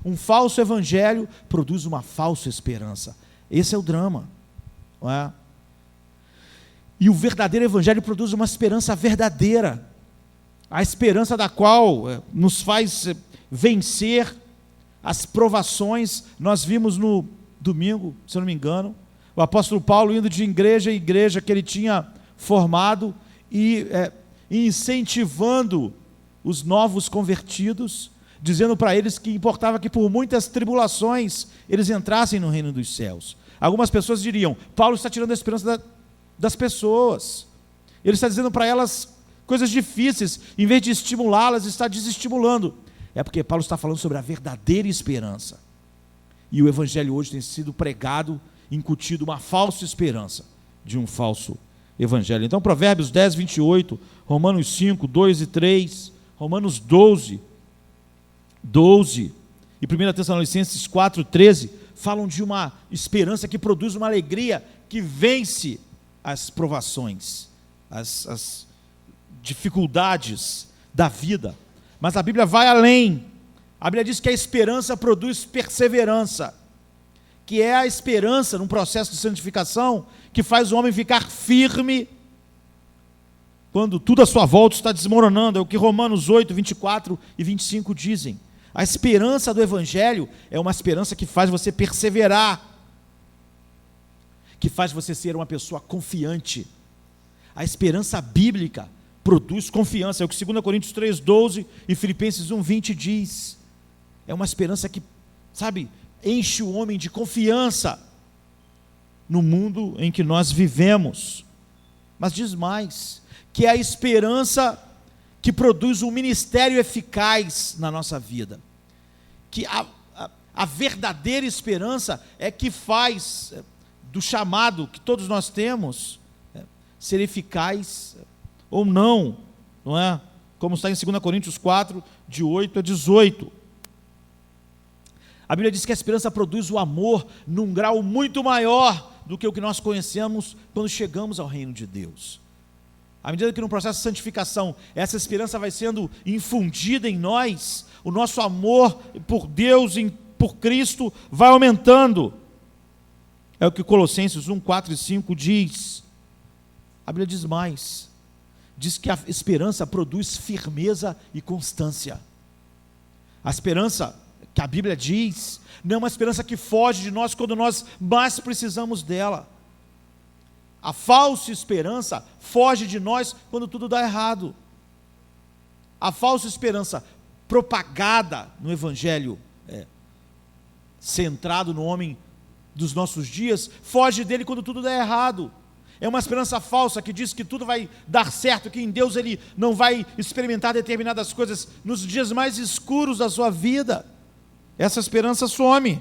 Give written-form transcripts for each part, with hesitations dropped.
Um falso evangelho produz uma falsa esperança. Esse é o drama, não é? E o verdadeiro evangelho produz uma esperança verdadeira, a esperança da qual nos faz vencer as provações. Nós vimos no domingo, se eu não me engano, o apóstolo Paulo indo de igreja em igreja que ele tinha formado e incentivando os novos convertidos, dizendo para eles que importava que por muitas tribulações eles entrassem no reino dos céus. Algumas pessoas diriam: Paulo está tirando a esperança das pessoas, ele está dizendo para elas coisas difíceis, em vez de estimulá-las, está desestimulando. É porque Paulo está falando sobre a verdadeira esperança, e o evangelho hoje tem sido pregado, incutido uma falsa esperança de um falso evangelho. Então Provérbios 10, 28, Romanos 5, 2 e 3, Romanos 12 e 1 Tessalonicenses 4, 13 falam de uma esperança que produz uma alegria que vence as provações, as dificuldades da vida. Mas a Bíblia vai além. A Bíblia diz que a esperança produz perseverança, que é a esperança num processo de santificação que faz o homem ficar firme quando tudo à sua volta está desmoronando. É o que Romanos 8, 24 e 25 dizem. A esperança do evangelho é uma esperança que faz você perseverar, que faz você ser uma pessoa confiante. A esperança bíblica produz confiança. É o que 2 Coríntios 3, 12 e Filipenses 1, 20 diz. É uma esperança que, enche o homem de confiança no mundo em que nós vivemos. Mas diz mais, que é a esperança que produz um ministério eficaz na nossa vida. Que a verdadeira esperança é que faz do chamado que todos nós temos ser eficaz ou não, não é? Como está em 2 Coríntios 4, de 8 a 18. A Bíblia diz que a esperança produz o amor num grau muito maior do que o que nós conhecemos quando chegamos ao reino de Deus. À medida que no processo de santificação essa esperança vai sendo infundida em nós, o nosso amor por Deus, por Cristo, vai aumentando. É o que Colossenses 1, 4 e 5 diz. A Bíblia diz mais. Diz que a esperança produz firmeza e constância. A esperança que a Bíblia diz não é uma esperança que foge de nós quando nós mais precisamos dela. A falsa esperança foge de nós quando tudo dá errado. A falsa esperança propagada no evangelho centrado no homem dos nossos dias, foge dele quando tudo dá errado. É uma esperança falsa que diz que tudo vai dar certo, que em Deus ele não vai experimentar determinadas coisas nos dias mais escuros da sua vida. Essa esperança some.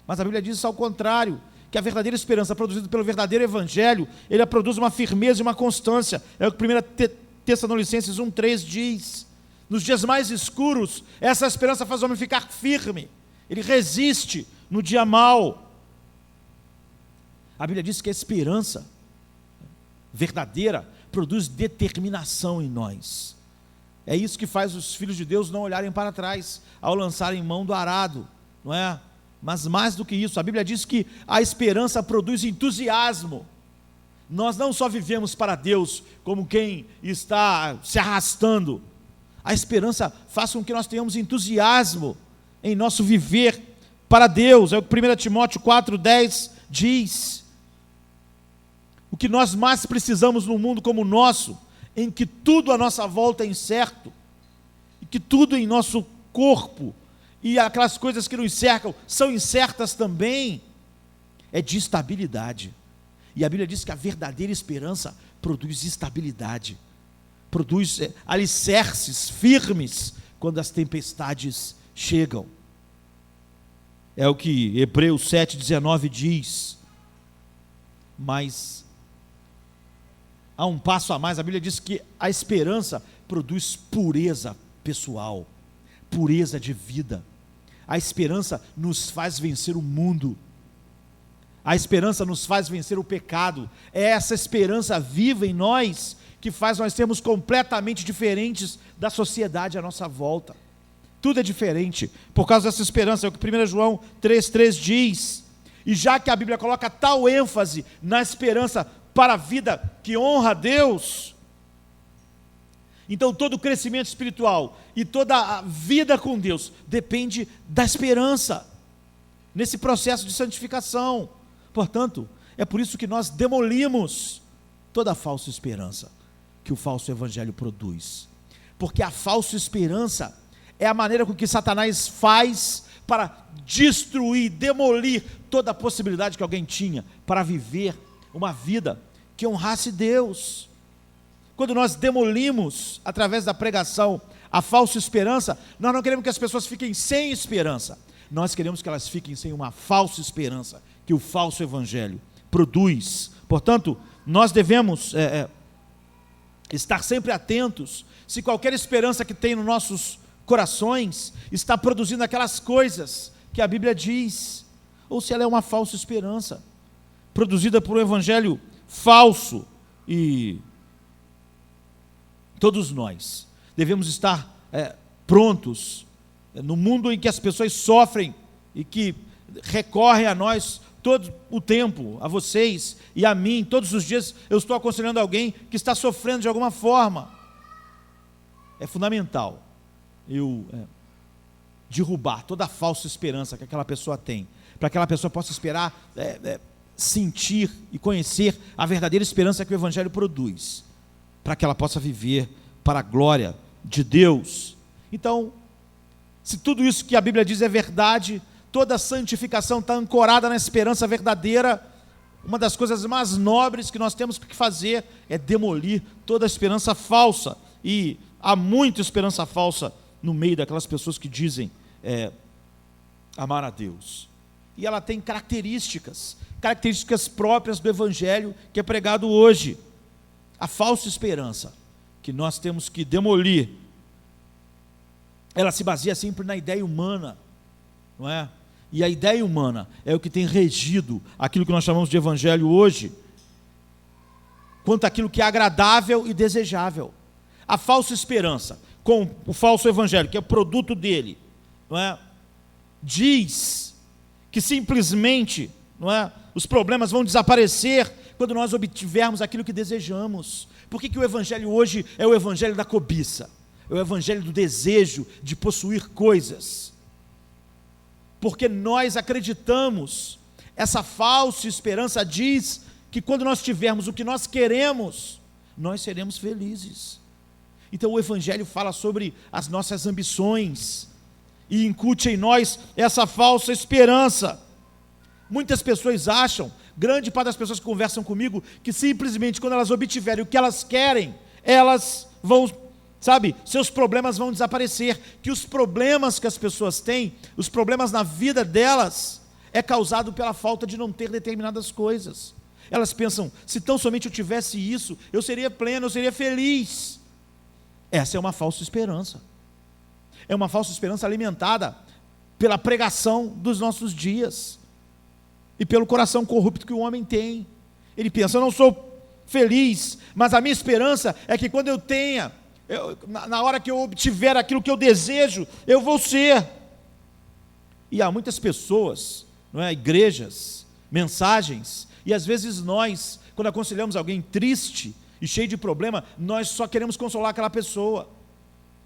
Mas a Bíblia diz ao contrário, que a verdadeira esperança produzida pelo verdadeiro evangelho, ele produz uma firmeza e uma constância. É o que 1 Tessalonicenses 1, 3 diz. Nos dias mais escuros, essa esperança faz o homem ficar firme. Ele resiste no dia mau. A Bíblia diz que a esperança verdadeira produz determinação em nós. É isso que faz os filhos de Deus não olharem para trás ao lançarem mão do arado, não é? Mas mais do que isso, a Bíblia diz que a esperança produz entusiasmo. Nós não só vivemos para Deus como quem está se arrastando. A esperança faz com que nós tenhamos entusiasmo em nosso viver para Deus. É o que 1 Timóteo 4,10 diz. O que nós mais precisamos num mundo como o nosso, em que tudo à nossa volta é incerto, e que tudo em nosso corpo e aquelas coisas que nos cercam são incertas também, é de estabilidade. E a Bíblia diz que a verdadeira esperança produz estabilidade, produz alicerces firmes quando as tempestades chegam. É o que Hebreus 7,19 diz. Mas há um passo a mais. A Bíblia diz que a esperança produz pureza pessoal, pureza de vida. A esperança nos faz vencer o mundo. A esperança nos faz vencer o pecado. É essa esperança viva em nós que faz nós sermos completamente diferentes da sociedade à nossa volta. Tudo é diferente, por causa dessa esperança, é o que 1 João 3,3 diz. E já que a Bíblia coloca tal ênfase na esperança para a vida que honra a Deus, então todo o crescimento espiritual e toda a vida com Deus depende da esperança, nesse processo de santificação. Portanto, é por isso que nós demolimos toda a falsa esperança que o falso evangelho produz. Porque a falsa esperança é a maneira com que Satanás faz para destruir, demolir toda a possibilidade que alguém tinha para viver uma vida que honrasse Deus. Quando nós demolimos, através da pregação, a falsa esperança, nós não queremos que as pessoas fiquem sem esperança, nós queremos que elas fiquem sem uma falsa esperança que o falso evangelho produz. Portanto, nós devemos estar sempre atentos se qualquer esperança que tem nos nossos corações está produzindo aquelas coisas que a Bíblia diz, ou se ela é uma falsa esperança, produzida por um evangelho falso. E todos nós devemos estar prontos, no mundo em que as pessoas sofrem e que recorrem a nós todo o tempo, a vocês e a mim. Todos os dias eu estou aconselhando alguém que está sofrendo de alguma forma. É fundamental eu derrubar toda a falsa esperança que aquela pessoa tem, para que aquela pessoa possa esperar, sentir e conhecer a verdadeira esperança que o evangelho produz, para que ela possa viver para a glória de Deus. Então, se tudo isso que a Bíblia diz é verdade, toda a santificação está ancorada na esperança verdadeira, uma das coisas mais nobres que nós temos que fazer é demolir toda a esperança falsa. E há muita esperança falsa no meio daquelas pessoas que dizem amar a Deus. E ela tem características próprias do evangelho que é pregado hoje. A falsa esperança que nós temos que demolir, ela se baseia sempre na ideia humana, não é? E a ideia humana é o que tem regido aquilo que nós chamamos de evangelho hoje, quanto àquilo que é agradável e desejável. A falsa esperança, com o falso evangelho, que é o produto dele, não é? Diz que simplesmente, não é, os problemas vão desaparecer quando nós obtivermos aquilo que desejamos. Por que o evangelho hoje é o evangelho da cobiça? É o evangelho do desejo de possuir coisas. Porque nós acreditamos, essa falsa esperança diz que quando nós tivermos o que nós queremos, nós seremos felizes. Então o evangelho fala sobre as nossas ambições e incute em nós essa falsa esperança. Muitas pessoas acham, grande parte das pessoas que conversam comigo, que simplesmente quando elas obtiverem o que elas querem, elas vão, seus problemas vão desaparecer, que os problemas que as pessoas têm, os problemas na vida delas, é causado pela falta de não ter determinadas coisas. Elas pensam, se tão somente eu tivesse isso, eu seria pleno, eu seria feliz. Essa é uma falsa esperança. É uma falsa esperança alimentada pela pregação dos nossos dias e pelo coração corrupto que o homem tem. Ele pensa, eu não sou feliz, mas a minha esperança é que quando eu tenha, na hora que eu obtiver aquilo que eu desejo, eu vou ser. E há muitas pessoas, não é, igrejas, mensagens, e às vezes nós, quando aconselhamos alguém triste e cheio de problema, nós só queremos consolar aquela pessoa,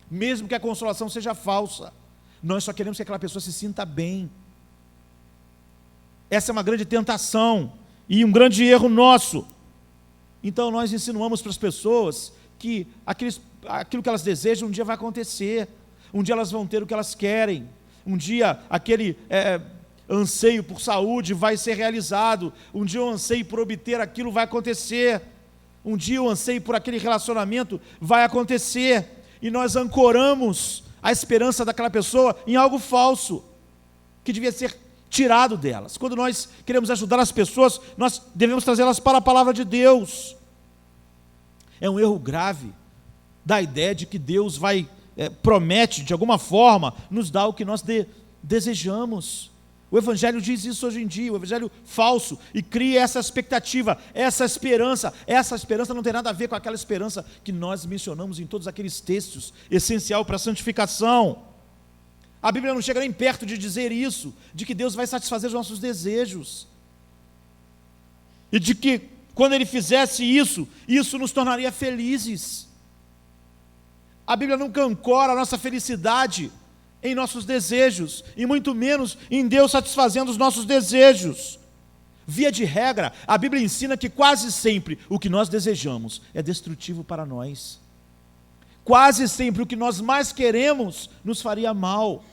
mesmo que a consolação seja falsa. Nós só queremos que aquela pessoa se sinta bem. Essa é uma grande tentação e um grande erro nosso. Então nós insinuamos para as pessoas que aquilo que elas desejam um dia vai acontecer, um dia elas vão ter o que elas querem, um dia aquele anseio por saúde vai ser realizado, um dia o anseio por obter aquilo vai acontecer, um dia o anseio por aquele relacionamento vai acontecer, e nós ancoramos a esperança daquela pessoa em algo falso, que devia ser tirado delas. Quando nós queremos ajudar as pessoas, nós devemos trazê-las para a palavra de Deus. É um erro grave da ideia de que Deus promete, de alguma forma, nos dar o que nós desejamos. O evangelho diz isso hoje em dia, o evangelho falso, e cria essa expectativa, essa esperança. Essa esperança não tem nada a ver com aquela esperança que nós mencionamos em todos aqueles textos, essencial para a santificação. A Bíblia não chega nem perto de dizer isso, de que Deus vai satisfazer os nossos desejos. E de que, quando Ele fizesse isso, isso nos tornaria felizes. A Bíblia nunca ancora a nossa felicidade em nossos desejos, e muito menos em Deus satisfazendo os nossos desejos. Via de regra, a Bíblia ensina que quase sempre o que nós desejamos é destrutivo para nós. Quase sempre o que nós mais queremos nos faria mal.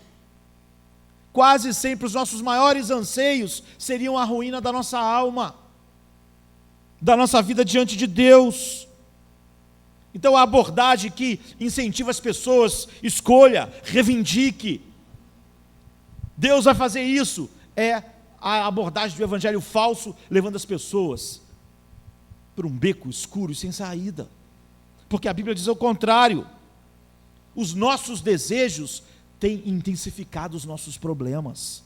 Quase sempre os nossos maiores anseios seriam a ruína da nossa alma, da nossa vida diante de Deus. Então a abordagem que incentiva as pessoas, escolha, reivindique, Deus vai fazer isso, é a abordagem do evangelho falso, levando as pessoas por um beco escuro e sem saída. Porque a Bíblia diz ao contrário. Os nossos desejos têm intensificado os nossos problemas.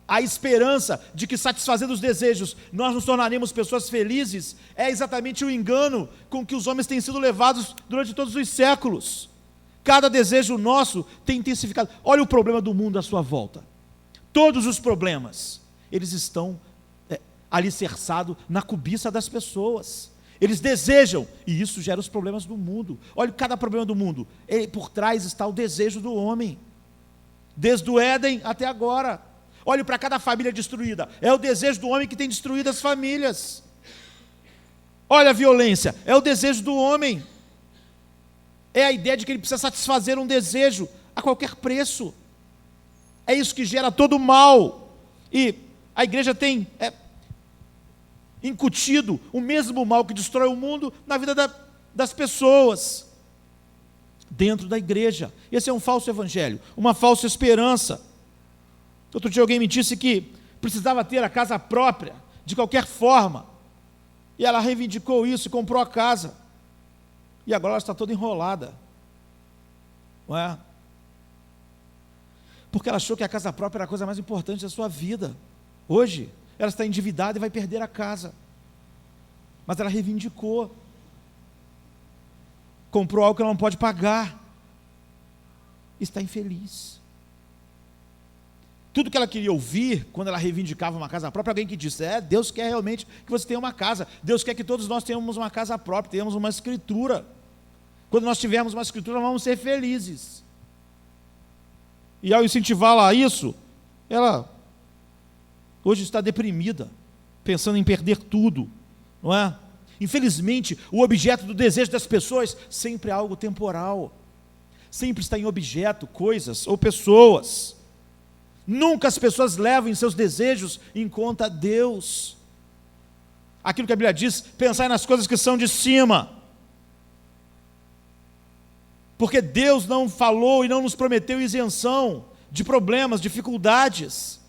A esperança de que, satisfazendo os desejos, nós nos tornaremos pessoas felizes, é exatamente o engano com que os homens têm sido levados durante todos os séculos. Cada desejo nosso tem intensificado. Olha o problema do mundo à sua volta. Todos os problemas, eles estão alicerçados na cobiça das pessoas. Eles desejam, e isso gera os problemas do mundo. Olha cada problema do mundo, por trás está o desejo do homem, desde o Éden até agora. Olhe para cada família destruída, é o desejo do homem que tem destruído as famílias. Olha a violência, é o desejo do homem. É a ideia de que ele precisa satisfazer um desejo a qualquer preço. É isso que gera todo o mal. E a igreja tem incutido o mesmo mal que destrói o mundo na vida das pessoas, dentro da igreja. Esse é um falso evangelho, uma falsa esperança. Outro dia alguém me disse que precisava ter a casa própria, de qualquer forma, e ela reivindicou isso e comprou a casa, e agora ela está toda enrolada, não é? Porque ela achou que a casa própria era a coisa mais importante da sua vida. Hoje ela está endividada e vai perder a casa, mas ela reivindicou, comprou algo que ela não pode pagar, está infeliz. Tudo que ela queria ouvir, quando ela reivindicava uma casa própria, alguém que disse, Deus quer realmente que você tenha uma casa, Deus quer que todos nós tenhamos uma casa própria, tenhamos uma escritura. Quando nós tivermos uma escritura, nós vamos ser felizes. E ao incentivá-la a isso, ela hoje está deprimida, pensando em perder tudo, não é? Infelizmente, o objeto do desejo das pessoas sempre é algo temporal, sempre está em objeto, coisas ou pessoas. Nunca as pessoas levam em seus desejos em conta Deus. Aquilo que a Bíblia diz, pensar nas coisas que são de cima. Porque Deus não falou e não nos prometeu isenção de problemas, dificuldades,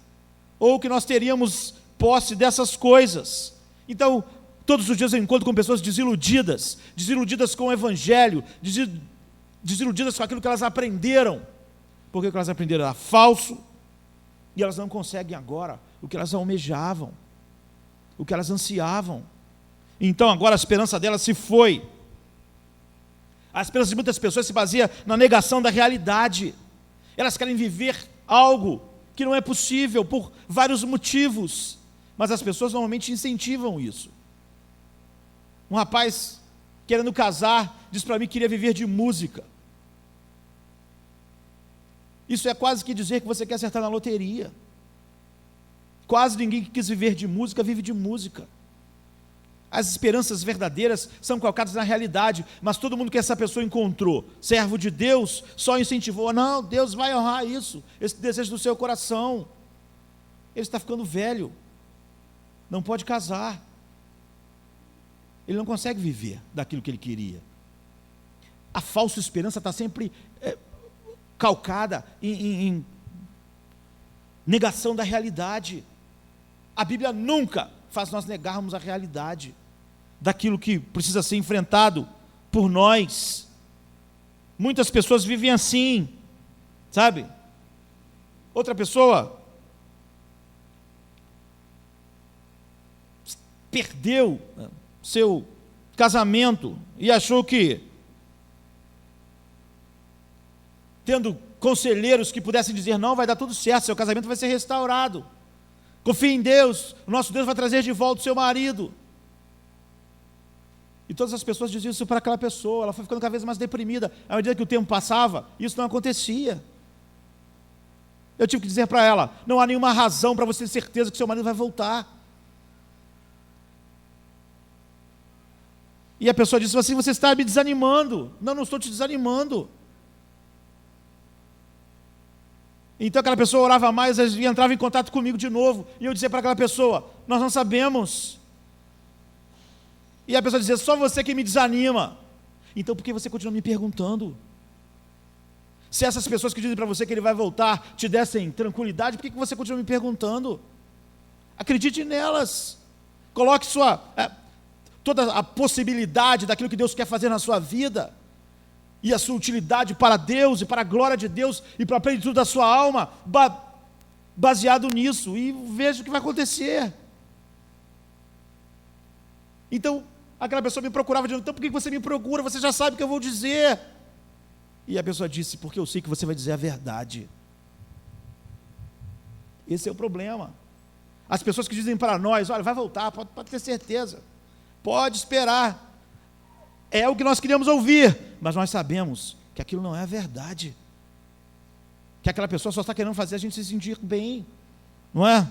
ou que nós teríamos posse dessas coisas. Então, todos os dias eu encontro com pessoas desiludidas com o Evangelho, desiludidas com aquilo que elas aprenderam, porque o que elas aprenderam era falso, e elas não conseguem agora o que elas almejavam, o que elas ansiavam. Então agora a esperança delas se foi. A esperança de muitas pessoas se baseia na negação da realidade. Elas querem viver algo que não é possível por vários motivos, mas as pessoas normalmente incentivam isso. Um rapaz querendo casar disse para mim que queria viver de música. Isso é quase que dizer que você quer acertar na loteria. Quase ninguém que quis viver de música vive de música. As esperanças verdadeiras são colocadas na realidade, mas todo mundo que essa pessoa encontrou, servo de Deus, só incentivou, não, Deus vai honrar isso, esse desejo do seu coração. Ele está ficando velho, não pode casar, ele não consegue viver daquilo que ele queria. A falsa esperança está sempre calcada em negação da realidade. A Bíblia nunca faz nós negarmos a realidade daquilo que precisa ser enfrentado por nós. Muitas pessoas vivem assim, sabe? Outra pessoa perdeu seu casamento e achou que tendo conselheiros que pudessem dizer: não, vai dar tudo certo, seu casamento vai ser restaurado, confie em Deus, o nosso Deus vai trazer de volta o seu marido. E todas as pessoas diziam isso para aquela pessoa, ela foi ficando cada vez mais deprimida. À medida que o tempo passava, isso não acontecia. Eu tive que dizer para ela: não há nenhuma razão para você ter certeza que seu marido vai voltar. E a pessoa disse assim: você está me desanimando. Não, não estou te desanimando. Então aquela pessoa orava mais e entrava em contato comigo de novo. E eu dizia para aquela pessoa: nós não sabemos. E a pessoa dizia: só você que me desanima. Então por que você continua me perguntando? Se essas pessoas que dizem para você que ele vai voltar te dessem tranquilidade, por que você continua me perguntando? Acredite nelas. Coloque toda a possibilidade daquilo que Deus quer fazer na sua vida, e a sua utilidade para Deus, e para a glória de Deus, e para a plenitude da sua alma, baseado nisso, e veja o que vai acontecer. Então, aquela pessoa me procurava, dizendo: então por que você me procura? Você já sabe o que eu vou dizer. E a pessoa disse: porque eu sei que você vai dizer a verdade. Esse é o problema. As pessoas que dizem para nós: olha, vai voltar, pode ter certeza, pode esperar, é o que nós queríamos ouvir, mas nós sabemos que aquilo não é a verdade, que aquela pessoa só está querendo fazer a gente se sentir bem, não é?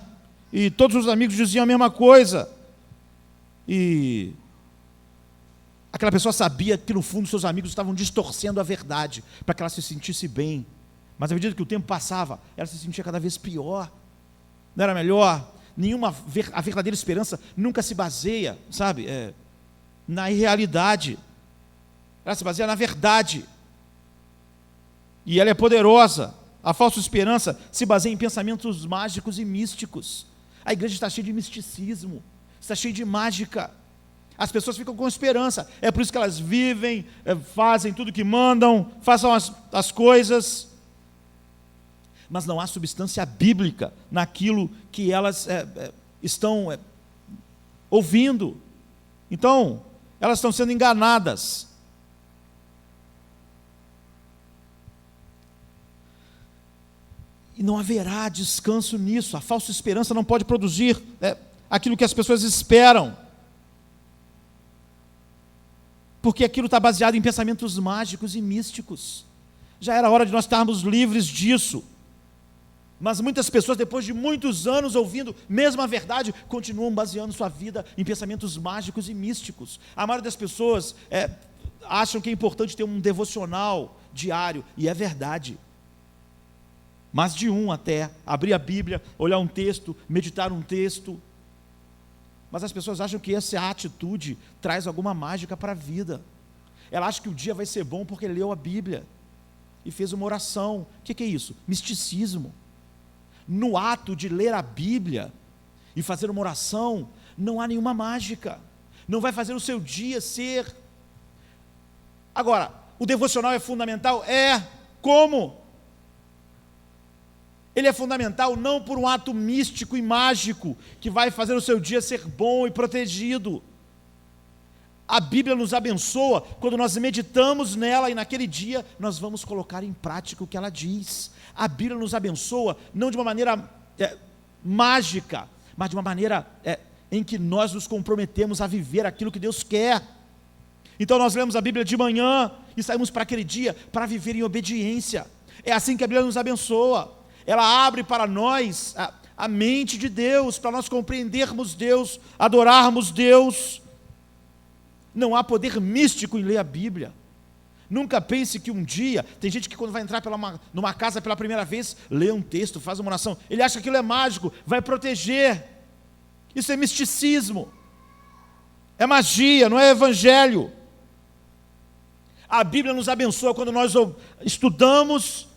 E todos os amigos diziam a mesma coisa, e aquela pessoa sabia que no fundo seus amigos estavam distorcendo a verdade, para que ela se sentisse bem, mas à medida que o tempo passava, ela se sentia cada vez pior. Não era melhor? A verdadeira esperança nunca se baseia, sabe, na irrealidade. Ela se baseia na verdade, e ela é poderosa. A falsa esperança se baseia em pensamentos mágicos e místicos. A igreja está cheia de misticismo, está cheia de mágica. As pessoas ficam com esperança, é por isso que elas vivem, fazem tudo que mandam, façam as coisas, mas não há substância bíblica naquilo que elas estão ouvindo. Então, elas estão sendo enganadas. E não haverá descanso nisso. A falsa esperança não pode produzir aquilo que as pessoas esperam, porque aquilo está baseado em pensamentos mágicos e místicos. Já era hora de nós estarmos livres disso. Mas muitas pessoas, depois de muitos anos ouvindo mesmo a verdade, continuam baseando sua vida em pensamentos mágicos e místicos. A maioria das pessoas acham que é importante ter um devocional diário, e é verdade. Mas de até abrir a Bíblia, olhar um texto, meditar um texto. Mas as pessoas acham que essa atitude traz alguma mágica para a vida. Ela acha que o dia vai ser bom porque leu a Bíblia e fez uma oração. O que é isso? Misticismo. No ato de ler a Bíblia e fazer uma oração, não há nenhuma mágica, não vai fazer o seu dia ser. Agora, o devocional é fundamental? Como? Ele é fundamental não por um ato místico e mágico, que vai fazer o seu dia ser bom e protegido. A Bíblia nos abençoa quando nós meditamos nela, e naquele dia nós vamos colocar em prática o que ela diz. A Bíblia nos abençoa não de uma maneira mágica, mas de uma maneira em que nós nos comprometemos a viver aquilo que Deus quer. Então nós lemos a Bíblia de manhã e saímos para aquele dia para viver em obediência. É assim que a Bíblia nos abençoa. Ela abre para nós a mente de Deus, para nós compreendermos Deus, adorarmos Deus. Não há poder místico em ler a Bíblia. Nunca pense que um dia, tem gente que quando vai entrar numa casa pela primeira vez, lê um texto, faz uma oração, ele acha que aquilo é mágico, vai proteger. Isso é misticismo, é magia, não é evangelho. A Bíblia nos abençoa quando nós estudamos,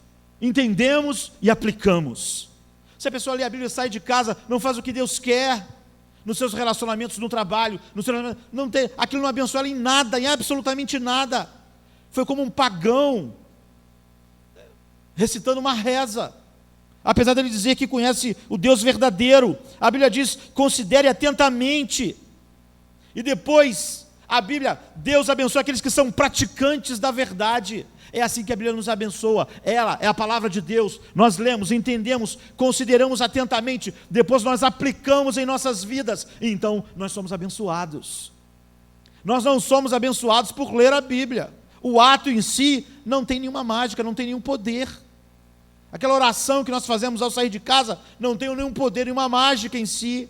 entendemos e aplicamos. Se a pessoa lê a Bíblia e sai de casa, não faz o que Deus quer, nos seus relacionamentos, no trabalho, aquilo não abençoa ela em nada, em absolutamente nada. Foi como um pagão recitando uma reza, apesar dele dizer que conhece o Deus verdadeiro. A Bíblia diz: considere atentamente. E depois, a Bíblia, Deus abençoa aqueles que são praticantes da verdade. É assim que a Bíblia nos abençoa. Ela é a palavra de Deus. Nós lemos, entendemos, consideramos atentamente, depois nós aplicamos em nossas vidas, e então nós somos abençoados. Nós não somos abençoados por ler a Bíblia. O ato em si não tem nenhuma mágica, não tem nenhum poder. Aquela oração que nós fazemos ao sair de casa não tem nenhum poder, nenhuma mágica em si.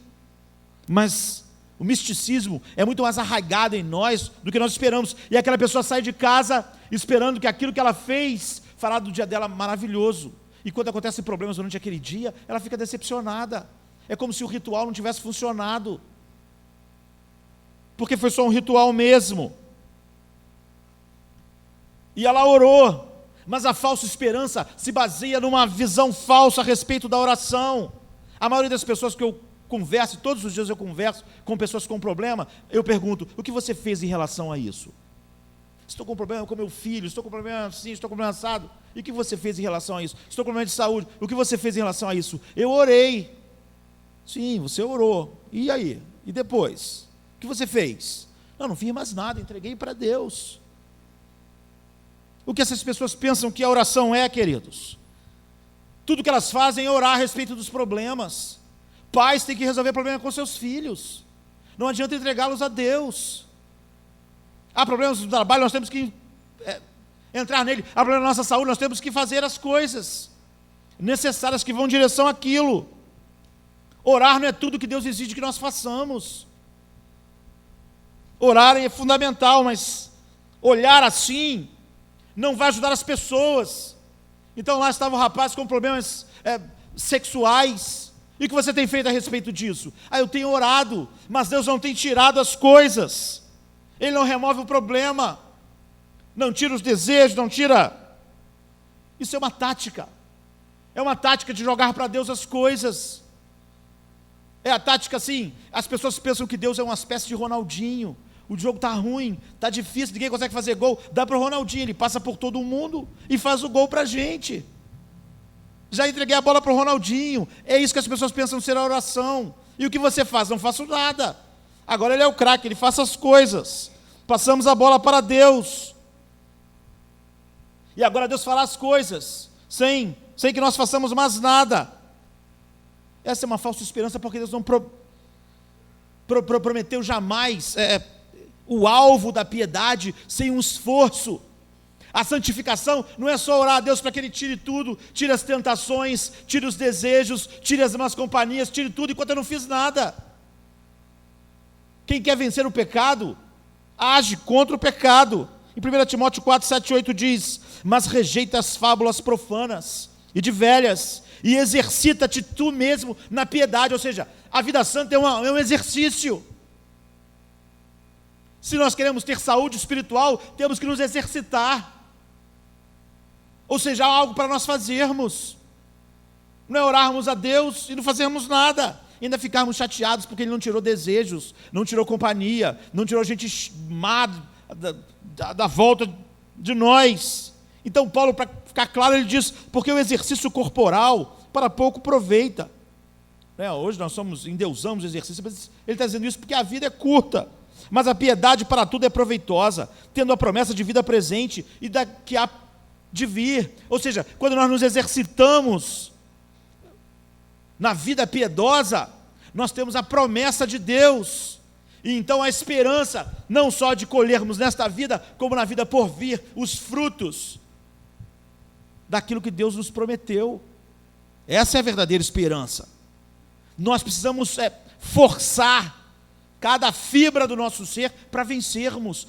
Mas o misticismo é muito mais arraigado em nós do que nós esperamos. E aquela pessoa sai de casa esperando que aquilo que ela fez fará do dia dela maravilhoso. E quando acontecem problemas durante aquele dia, ela fica decepcionada. É como se o ritual não tivesse funcionado. Porque foi só um ritual mesmo. E ela orou, mas a falsa esperança se baseia numa visão falsa a respeito da oração. A maioria das pessoas que eu converso, todos os dias eu converso com pessoas com problema, eu pergunto, o que você fez em relação a isso? Estou com problema com meu filho, estou com problema assim, estou com problema assado. E o que você fez em relação a isso? Estou com problema de saúde, o que você fez em relação a isso? Eu orei. Sim, você orou. E aí? E depois? O que você fez? Não fiz mais nada, entreguei para Deus. O que essas pessoas pensam que a oração é, queridos? Tudo que elas fazem é orar a respeito dos problemas. Pais têm que resolver problema com seus filhos. Não adianta entregá-los a Deus. Há problemas no trabalho, nós temos que entrar nele. Há problema na nossa saúde, nós temos que fazer as coisas necessárias que vão em direção àquilo. Orar não é tudo que Deus exige que nós façamos. Orar é fundamental, mas olhar assim não vai ajudar as pessoas. Então lá estava o rapaz com problemas sexuais. E o que você tem feito a respeito disso? Eu tenho orado, mas Deus não tem tirado as coisas. Ele não remove o problema, não tira os desejos, não tira. Isso é uma tática de jogar para Deus as coisas. É a tática assim, as pessoas pensam que Deus é uma espécie de Ronaldinho. O jogo está ruim, está difícil, ninguém consegue fazer gol, dá para o Ronaldinho, ele passa por todo mundo e faz o gol para a gente. Já entreguei a bola para o Ronaldinho. É isso que as pessoas pensam ser a oração. E o que você faz? Não faço nada. Agora ele é o craque, ele faz as coisas. Passamos a bola para Deus. E agora Deus fará as coisas, sem que nós façamos mais nada. Essa é uma falsa esperança, porque Deus não prometeu jamais o alvo da piedade sem um esforço. A santificação não é só orar a Deus para que Ele tire tudo, tire as tentações, tire os desejos, tire as más companhias, tire tudo enquanto eu não fiz nada. Quem quer vencer o pecado, age contra o pecado. Em 1 Timóteo 4, 7 e 8 diz, mas rejeita as fábulas profanas e de velhas, e exercita-te tu mesmo na piedade. Ou seja, a vida santa é um exercício. Se nós queremos ter saúde espiritual, temos que nos exercitar. Ou seja, há algo para nós fazermos. Não é orarmos a Deus e não fazermos nada. Ainda ficarmos chateados porque Ele não tirou desejos, não tirou companhia, não tirou gente má da volta de nós. Então Paulo, para ficar claro, ele diz, porque o exercício corporal para pouco aproveita. Hoje nós endeusamos o exercício, mas ele está dizendo isso porque a vida é curta. Mas a piedade para tudo é proveitosa, tendo a promessa de vida presente e da que há de vir. Ou seja, quando nós nos exercitamos na vida piedosa, nós temos a promessa de Deus. E então a esperança, não só de colhermos nesta vida, como na vida por vir, os frutos daquilo que Deus nos prometeu. Essa é a verdadeira esperança. Nós precisamos forçar cada fibra do nosso ser para vencermos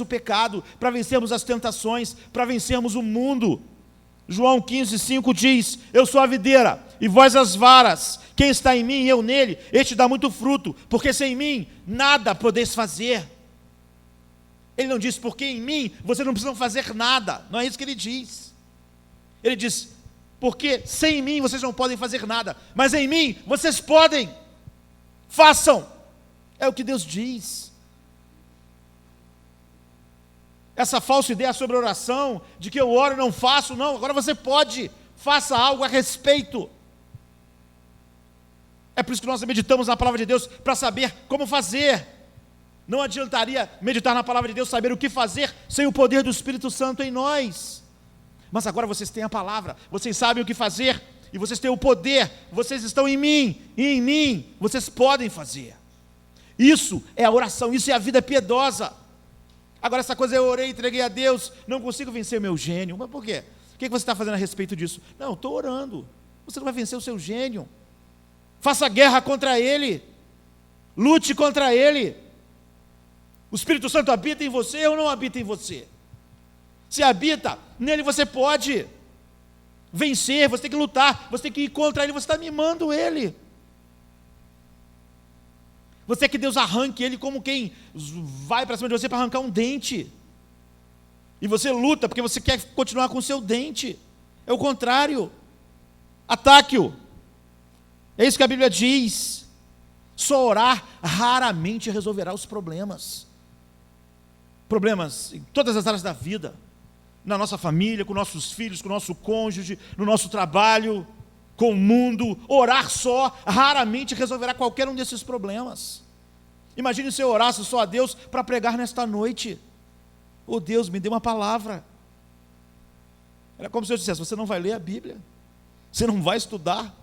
o pecado, para vencermos as tentações, para vencermos o mundo. João 15, 5 diz, eu sou a videira, e vós as varas, quem está em mim e eu nele, este dá muito fruto, porque sem mim nada podeis fazer. Ele não diz, porque em mim vocês não precisam fazer nada, não é isso que ele diz. Ele diz, porque sem mim vocês não podem fazer nada, mas em mim vocês podem, façam. É o que Deus diz. Essa falsa ideia sobre oração, de que eu oro e não faço, não, agora você pode, faça algo a respeito. É por isso que nós meditamos na palavra de Deus, para saber como fazer. Não adiantaria meditar na palavra de Deus, saber o que fazer, sem o poder do Espírito Santo em nós. Mas agora vocês têm a palavra, vocês sabem o que fazer, e vocês têm o poder, vocês estão em mim, e em mim vocês podem fazer. Isso é a oração, isso é a vida piedosa. Agora essa coisa, eu orei, entreguei a Deus, não consigo vencer o meu gênio. Mas por quê? O que você está fazendo a respeito disso? Não, estou orando. Você não vai vencer o seu gênio. Faça guerra contra ele, lute contra ele. O Espírito Santo habita em você ou não habita em você? Se habita, nele você pode vencer, você tem que lutar, você tem que ir contra ele, você está mimando ele. Você quer que Deus arranque ele como quem vai para cima de você para arrancar um dente. E você luta porque você quer continuar com o seu dente. É o contrário. Ataque-o. É isso que a Bíblia diz. Só orar raramente resolverá os problemas. Problemas em todas as áreas da vida. Na nossa família, com nossos filhos, com o nosso cônjuge, no nosso trabalho, com o mundo. Orar só raramente resolverá qualquer um desses problemas. Imagine se eu orasse só a Deus para pregar nesta noite. Oh Deus, me dê uma palavra. Era como se eu dissesse: você não vai ler a Bíblia, você não vai estudar,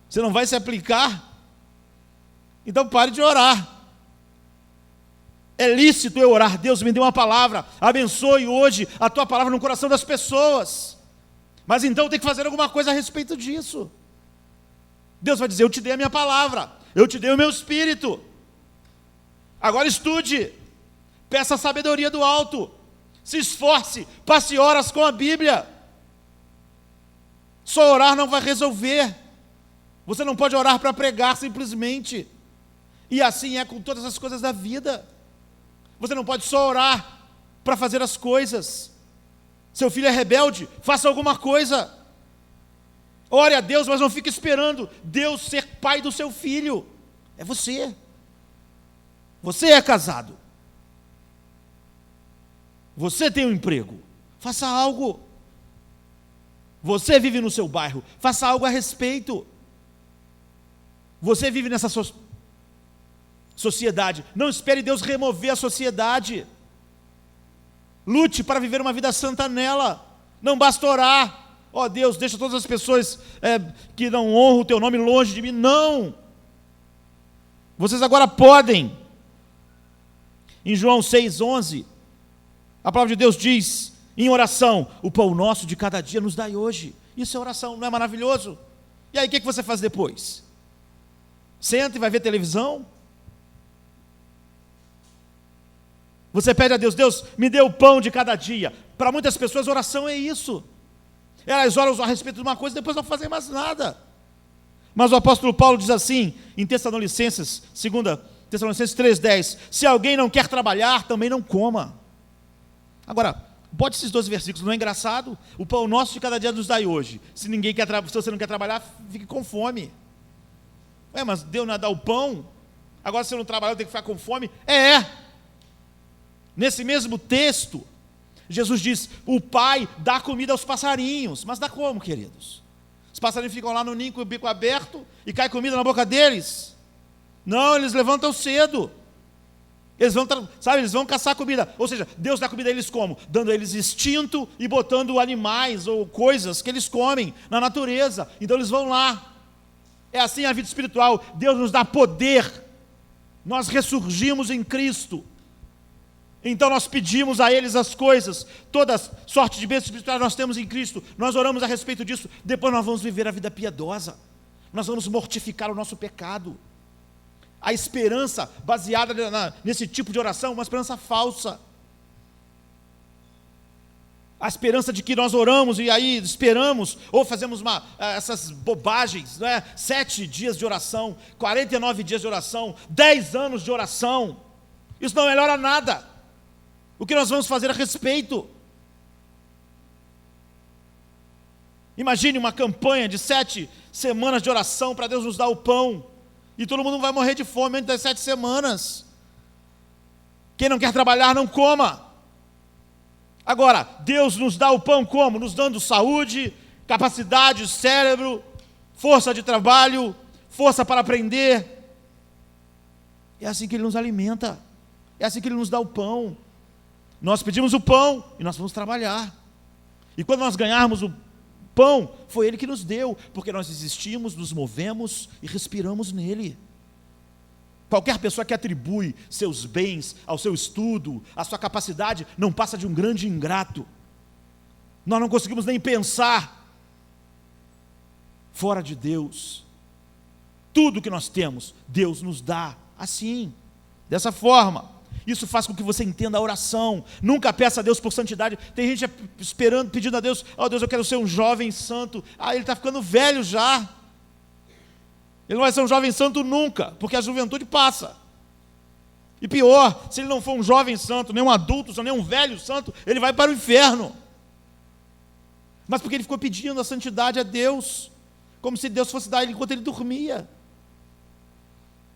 você não vai se aplicar, então pare de orar. É lícito eu orar: Deus, me dê uma palavra, abençoe hoje a tua palavra no coração das pessoas. Mas então tem que fazer alguma coisa a respeito disso. Deus vai dizer: eu te dei a minha palavra, eu te dei o meu espírito. Agora estude, peça a sabedoria do alto, se esforce, passe horas com a Bíblia. Só orar não vai resolver. Você não pode orar para pregar simplesmente. E assim é com todas as coisas da vida. Você não pode só orar para fazer as coisas. Seu filho é rebelde, faça alguma coisa. Ore a Deus, mas não fique esperando Deus ser pai do seu filho. É você. Você é casado. Você tem um emprego. Faça algo. Você vive no seu bairro. Faça algo a respeito. Você vive nessa sociedade. Não espere Deus remover a sociedade. Lute para viver uma vida santa nela. Não basta orar: ó Deus, deixa todas as pessoas que não honram o teu nome longe de mim. Não. Vocês agora podem. Em João 6,11, a palavra de Deus diz, em oração: o pão nosso de cada dia nos dai hoje. Isso é oração, não é maravilhoso? E aí o que você faz depois? Senta e vai ver televisão? Você pede a Deus: Deus, me dê o pão de cada dia. Para muitas pessoas, oração é isso. Elas oram a respeito de uma coisa e depois não fazem mais nada. Mas o apóstolo Paulo diz assim, em Tessalonicenses, 2 Tessalonicenses 3,10: se alguém não quer trabalhar, também não coma. Agora, bote esses 12 versículos, não é engraçado? O pão nosso de cada dia nos dai hoje. Se você não quer trabalhar, fique com fome. Mas Deus não dá o pão? Agora se eu não trabalhar, eu tenho que ficar com fome? Nesse mesmo texto, Jesus diz: o Pai dá comida aos passarinhos. Mas dá como, queridos? Os passarinhos ficam lá no ninho com o bico aberto e cai comida na boca deles? Não, eles levantam cedo. Eles vão caçar comida. Ou seja, Deus dá comida a eles como? Dando a eles instinto e botando animais ou coisas que eles comem na natureza. Então eles vão lá. É assim a vida espiritual. Deus nos dá poder. Nós ressurgimos em Cristo. Então nós pedimos a eles as coisas. Toda sorte de bênçãos espirituais nós temos em Cristo. Nós oramos a respeito disso. Depois nós vamos viver a vida piedosa. Nós vamos mortificar o nosso pecado. A esperança baseada nesse tipo de oração é uma esperança falsa. A esperança de que nós oramos e aí esperamos, ou fazemos essas bobagens, não é? 7 dias de oração, 49 dias de oração, 10 anos de oração. Isso não melhora nada. O que nós vamos fazer a respeito? Imagine uma campanha de 7 semanas de oração para Deus nos dar o pão. E todo mundo vai morrer de fome entre as 7 semanas. Quem não quer trabalhar, não coma. Agora, Deus nos dá o pão como? Nos dando saúde, capacidade, cérebro, força de trabalho, força para aprender. É assim que Ele nos alimenta. É assim que Ele nos dá o pão. Nós pedimos o pão e nós vamos trabalhar. E quando nós ganharmos o pão, foi Ele que nos deu, porque nós existimos, nos movemos e respiramos nele. Qualquer pessoa que atribui seus bens ao seu estudo, à sua capacidade, não passa de um grande ingrato. Nós não conseguimos nem pensar fora de Deus. Tudo que nós temos, Deus nos dá assim, dessa forma. Isso faz com que você entenda a oração. Nunca peça a Deus por santidade. Tem gente esperando, pedindo a Deus: oh Deus, eu quero ser um jovem santo. Ele está ficando velho já. Ele não vai ser um jovem santo nunca, porque a juventude passa. E pior, se ele não for um jovem santo, nem um adulto, nem um velho santo, ele vai para o inferno. Mas porque ele ficou pedindo a santidade a Deus, como se Deus fosse dar ele enquanto ele dormia.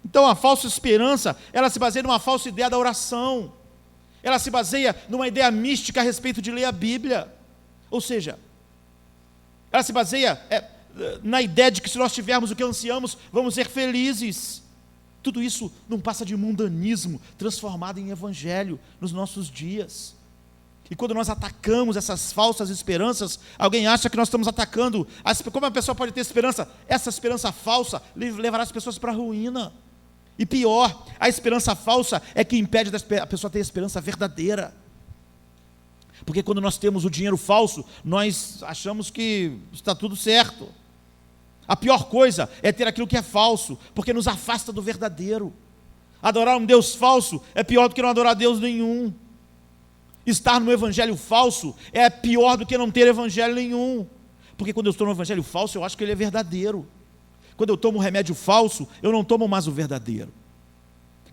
Então a falsa esperança, ela se baseia numa falsa ideia da oração. Ela se baseia numa ideia mística a respeito de ler a Bíblia. Ou seja, ela se baseia na ideia de que se nós tivermos o que ansiamos, vamos ser felizes. Tudo isso não passa de mundanismo transformado em evangelho nos nossos dias. E quando nós atacamos essas falsas esperanças, alguém acha que nós estamos atacando. Como a pessoa pode ter esperança? Essa esperança falsa levará as pessoas para a ruína. E pior, a esperança falsa é que impede a pessoa ter a esperança verdadeira. Porque quando nós temos o dinheiro falso, nós achamos que está tudo certo. A pior coisa é ter aquilo que é falso, porque nos afasta do verdadeiro. Adorar um Deus falso é pior do que não adorar Deus nenhum. Estar no evangelho falso é pior do que não ter evangelho nenhum. Porque quando eu estou no evangelho falso, eu acho que ele é verdadeiro. Quando eu tomo um remédio falso, eu não tomo mais o verdadeiro.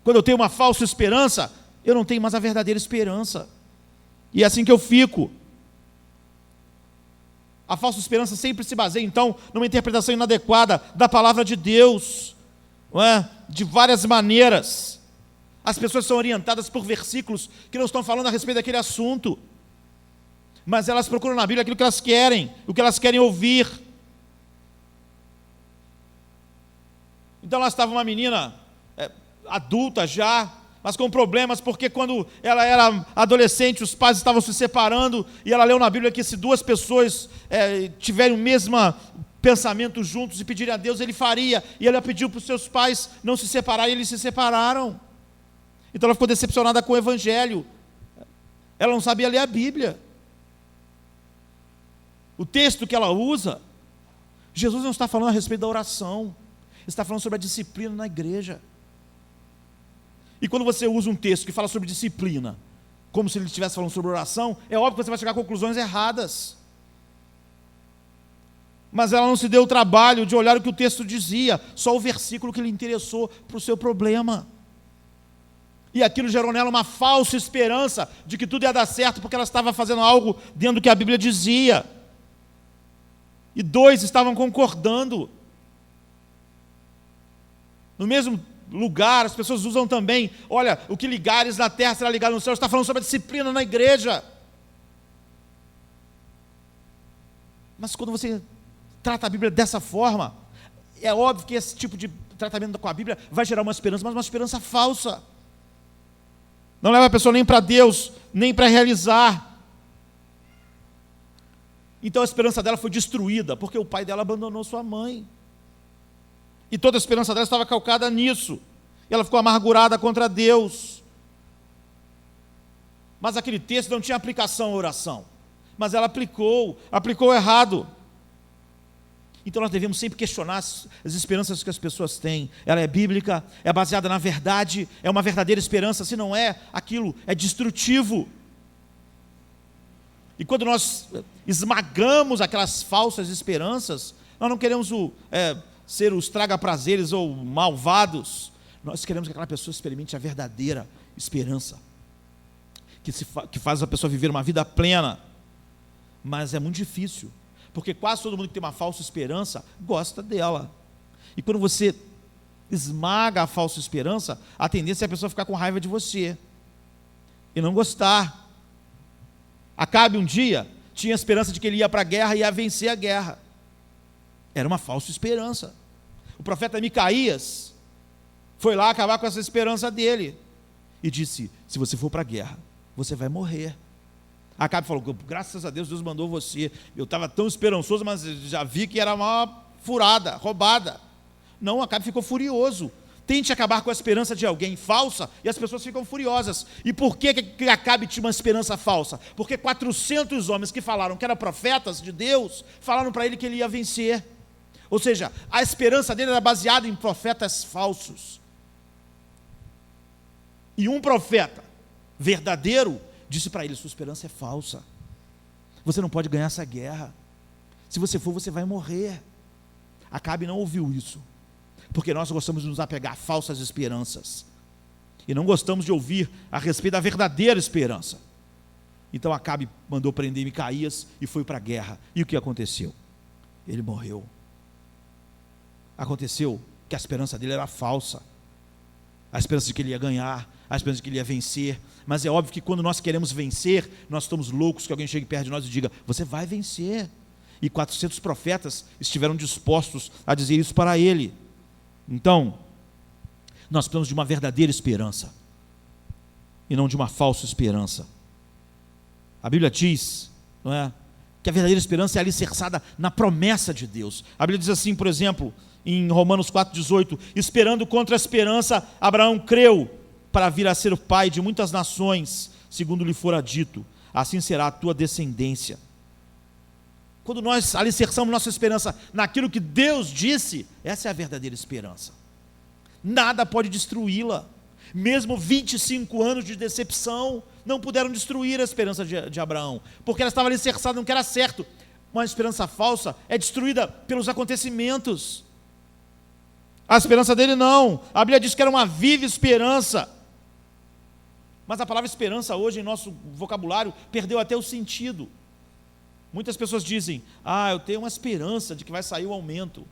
Quando eu tenho uma falsa esperança, eu não tenho mais a verdadeira esperança. E é assim que eu fico. A falsa esperança sempre se baseia, então, numa interpretação inadequada da palavra de Deus, não é? De várias maneiras. As pessoas são orientadas por versículos que não estão falando a respeito daquele assunto, mas elas procuram na Bíblia aquilo que elas querem, o que elas querem ouvir. Então lá estava uma menina adulta já, mas com problemas, porque quando ela era adolescente, os pais estavam se separando, e ela leu na Bíblia que se duas pessoas tiverem o mesmo pensamento juntos e pedirem a Deus, Ele faria, e ela pediu para os seus pais não se separarem, e eles se separaram. Então ela ficou decepcionada com o Evangelho, ela não sabia ler a Bíblia. O texto que ela usa, Jesus não está falando a respeito da oração, está falando sobre a disciplina na igreja. E quando você usa um texto que fala sobre disciplina, como se ele estivesse falando sobre oração, é óbvio que você vai chegar a conclusões erradas. Mas ela não se deu o trabalho de olhar o que o texto dizia, só o versículo que lhe interessou para o seu problema. E aquilo gerou nela uma falsa esperança de que tudo ia dar certo, porque ela estava fazendo algo dentro do que a Bíblia dizia. E dois estavam concordando. No mesmo lugar, as pessoas usam também, olha, o que ligares na terra será ligado no céu. Está falando sobre a disciplina na igreja. Mas quando você trata a Bíblia dessa forma, é óbvio que esse tipo de tratamento com a Bíblia vai gerar uma esperança, mas uma esperança falsa. Não leva a pessoa nem para Deus, nem para realizar. Então a esperança dela foi destruída, porque o pai dela abandonou sua mãe. E toda a esperança dela estava calcada nisso. E ela ficou amargurada contra Deus. Mas aquele texto não tinha aplicação à oração. Mas ela aplicou errado. Então nós devemos sempre questionar as esperanças que as pessoas têm. Ela é bíblica, é baseada na verdade, é uma verdadeira esperança. Se não é, aquilo é destrutivo. E quando nós esmagamos aquelas falsas esperanças, nós não queremos ser os traga-prazeres ou malvados. Nós queremos que aquela pessoa experimente a verdadeira esperança, que faz a pessoa viver uma vida plena. Mas é muito difícil, porque quase todo mundo que tem uma falsa esperança gosta dela. E quando você esmaga a falsa esperança, a tendência é a pessoa ficar com raiva de você e não gostar. Acabe um dia, tinha a esperança de que ele ia para a guerra e ia vencer a guerra. Era uma falsa esperança. O profeta Micaías foi lá acabar com essa esperança dele. e disse: se você for para a guerra, você vai morrer. Acabe falou: graças a Deus, Deus mandou você. Eu estava tão esperançoso, mas já vi que era uma furada, roubada. Não, Acabe ficou furioso. Tente acabar com a esperança de alguém falsa e as pessoas ficam furiosas. E por que Acabe tinha uma esperança falsa? Porque 400 homens que falaram que eram profetas de Deus, falaram para ele que ele ia vencer. Ou seja, a esperança dele era baseada em profetas falsos. E um profeta verdadeiro disse para ele: sua esperança é falsa. Você não pode ganhar essa guerra. Se você for, você vai morrer. Acabe não ouviu isso, porque nós gostamos de nos apegar a falsas esperanças e não gostamos de ouvir a respeito da verdadeira esperança. Então Acabe mandou prender Micaías e foi para a guerra. E o que aconteceu? Ele morreu. Aconteceu que a esperança dele era falsa, a esperança de que ele ia ganhar, a esperança de que ele ia vencer. Mas é óbvio que quando nós queremos vencer, nós estamos loucos que alguém chegue perto de nós e diga: você vai vencer. E 400 profetas estiveram dispostos a dizer isso para ele. Então, nós precisamos de uma verdadeira esperança e não de uma falsa esperança. A Bíblia diz, não é, que a verdadeira esperança é alicerçada na promessa de Deus. A Bíblia diz assim, por exemplo, em Romanos 4,18: esperando contra a esperança, Abraão creu para vir a ser o pai de muitas nações, segundo lhe fora dito: assim será a tua descendência. Quando nós alicerçamos nossa esperança naquilo que Deus disse, essa é a verdadeira esperança. Nada pode destruí-la. Mesmo 25 anos de decepção não puderam destruir a esperança de Abraão, porque ela estava alicerçada no que era certo. Uma esperança falsa é destruída pelos acontecimentos. A esperança dele não. A Bíblia diz que era uma viva esperança. Mas a palavra esperança hoje em nosso vocabulário perdeu até o sentido. Muitas pessoas dizem: eu tenho uma esperança de que vai sair o aumento.